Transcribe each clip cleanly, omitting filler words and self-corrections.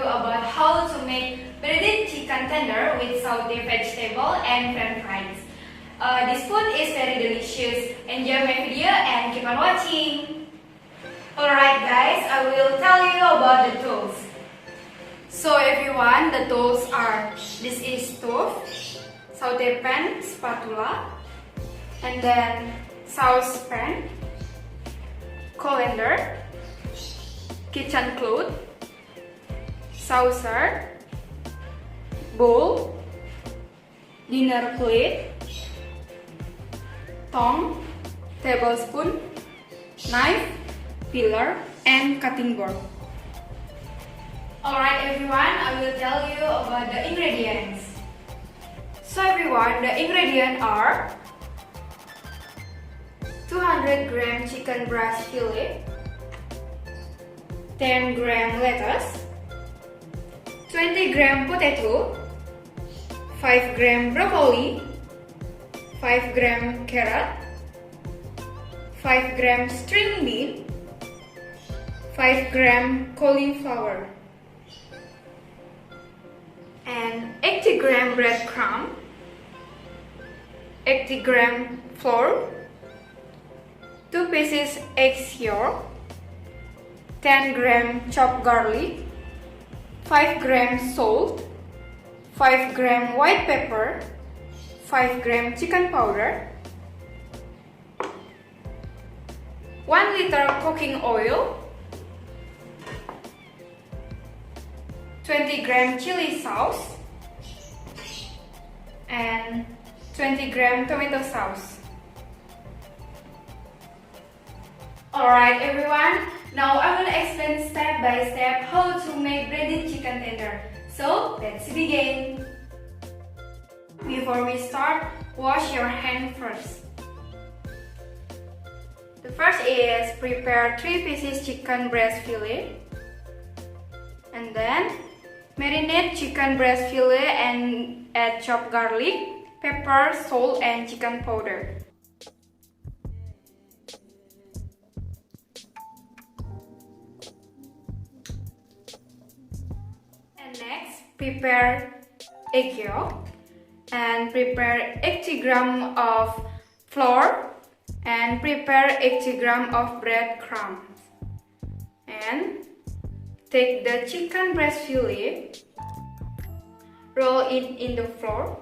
about how to make breaded chicken tender with Saute vegetable and French fries. This food is very delicious. Enjoy my video and keep on watching. Alright guys, I will tell you about the tools. So everyone, the tools are, this is stove, Saute pan, spatula, and then saucepan, colander, kitchen cloth, saucer, bowl, dinner plate, tongue, tablespoon, knife, peeler, and cutting board. Alright everyone, I will tell you about the ingredients. So everyone, the ingredients are 200 gram chicken breast fillet, 10 gram lettuce, 20 gram potato, 5 gram broccoli, 5 gram carrot, 5 gram string bean, 5 gram cauliflower, and 80 gram breadcrumb, 80 gram flour, 2 pieces egg yolk, 10 gram chopped garlic, 5 gram salt, 5 gram white pepper, 5 gram chicken powder, 1 liter cooking oil, 20 gram chili sauce, and 20 gram tomato sauce. Alright everyone, now I will explain step by step how to make breaded chicken tender. So let's begin. Before we start, wash your hand first. The first is prepare 3 pieces chicken breast fillet, and then marinate chicken breast fillet and add chopped garlic, pepper, salt, and chicken powder. Next, prepare egg yolk and prepare 80 gram of flour and prepare 80 gram of breadcrumbs. And take the chicken breast fillet, roll it in the flour,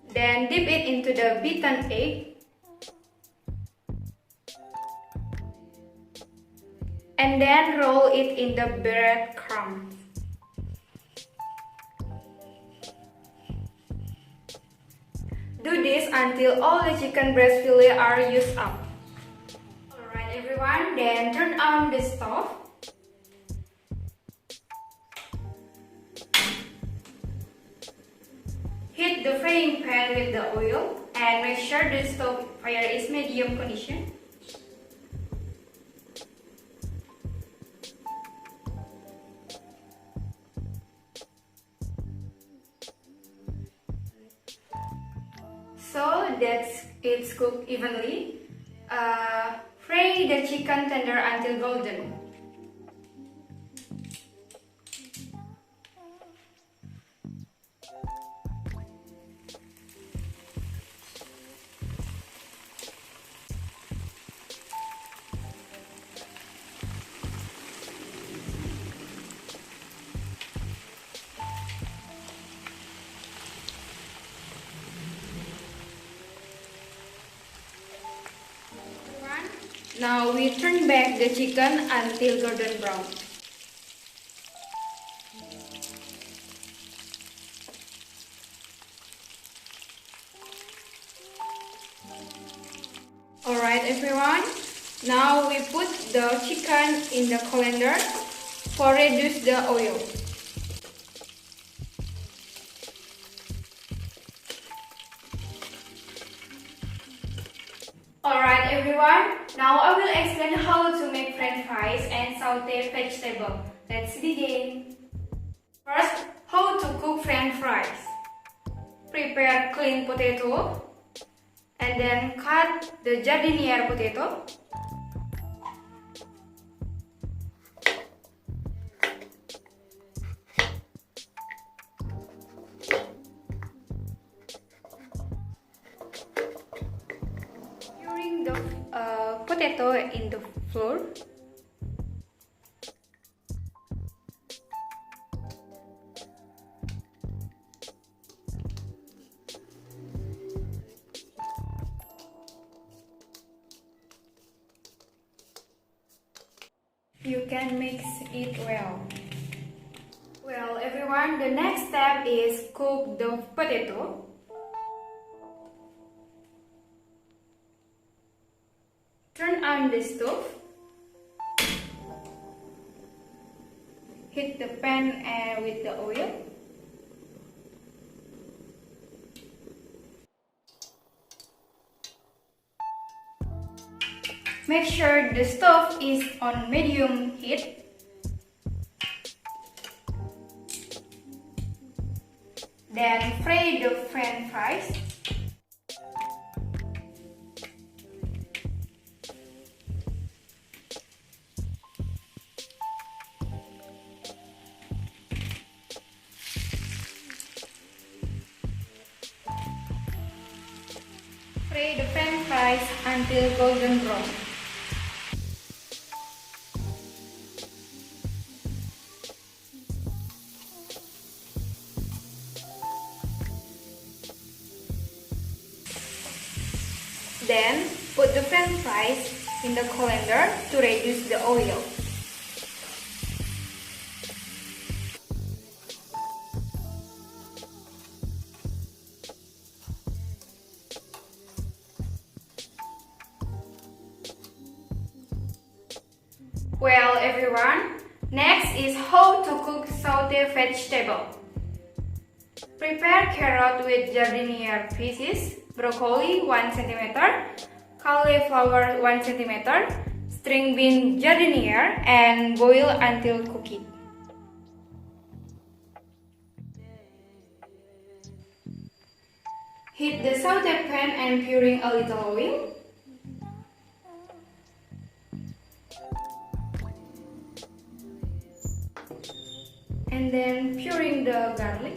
then dip it into the beaten egg, and then roll it in the breadcrumbs. Do this until all the chicken breast fillet are used up. Alright everyone, then turn on the stove. Heat the frying pan with the oil and make sure the stove fire is medium condition. So that it's cooked evenly. Fry the chicken tender until golden. Now we turn back the chicken until golden brown. Alright everyone, now we put the chicken in the colander for reduce the oil. Alright everyone, now I will explain how to make French fries and saute vegetable. Let's begin. First, how to cook French fries. Prepare clean potato and then cut the jardiniere potato. potato in the flour. You can mix it well. Well, everyone, the next step is cook the potato. Turn on the stove. Heat the pan with the oil. Make sure the stove is on medium heat. Then fry the French fries. Fry the French fries until golden brown. Then, put the French fries in the colander to reduce the oil. Well, everyone, next is how to cook saute vegetable. Prepare carrot with jardiniere pieces, broccoli 1 cm, cauliflower 1 cm, string bean jardiniere, and boil until cooked. Heat the saute pan and pour in a little oil. And then pour in the garlic.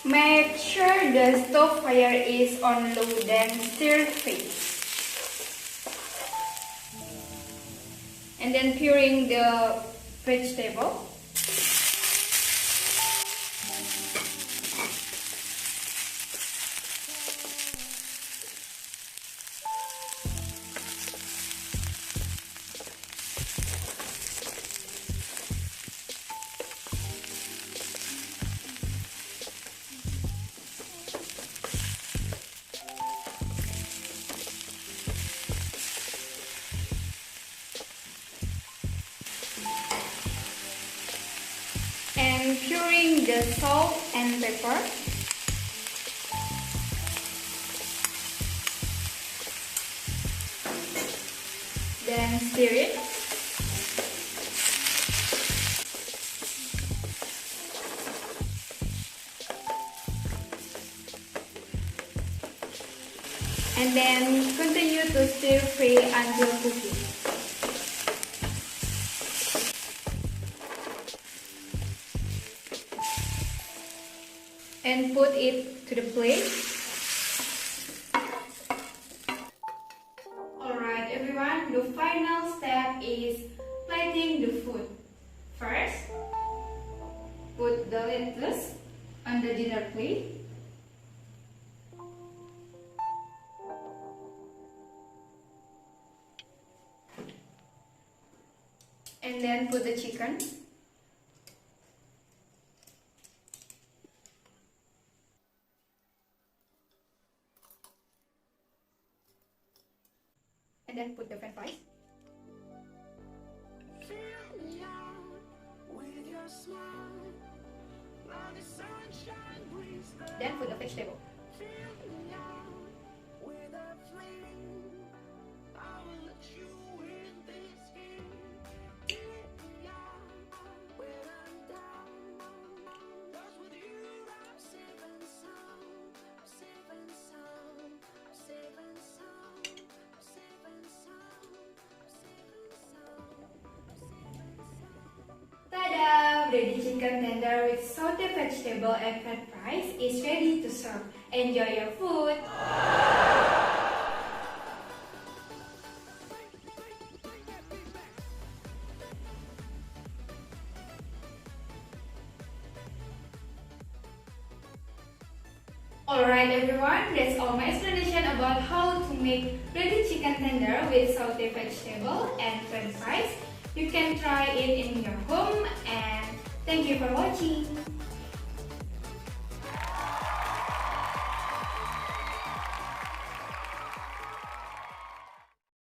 Make sure the stove fire is on low, then stir fry. And then pour in the vegetable. And pour in the salt and pepper. Then stir it. And then continue to stir fry until cooking. And put it to the plate. Alright everyone, the final step is plating the food. First, put the lettuce on the dinner plate. And then put the chicken. And then put the French fries. Then put the vegetable. breaded chicken tender with sauteed vegetable and french fries is ready to serve. Enjoy your food! Alright everyone, that's all my explanation about how to make breaded chicken tender with sauteed vegetable and french fries. You can try it in your home, and thank you for watching.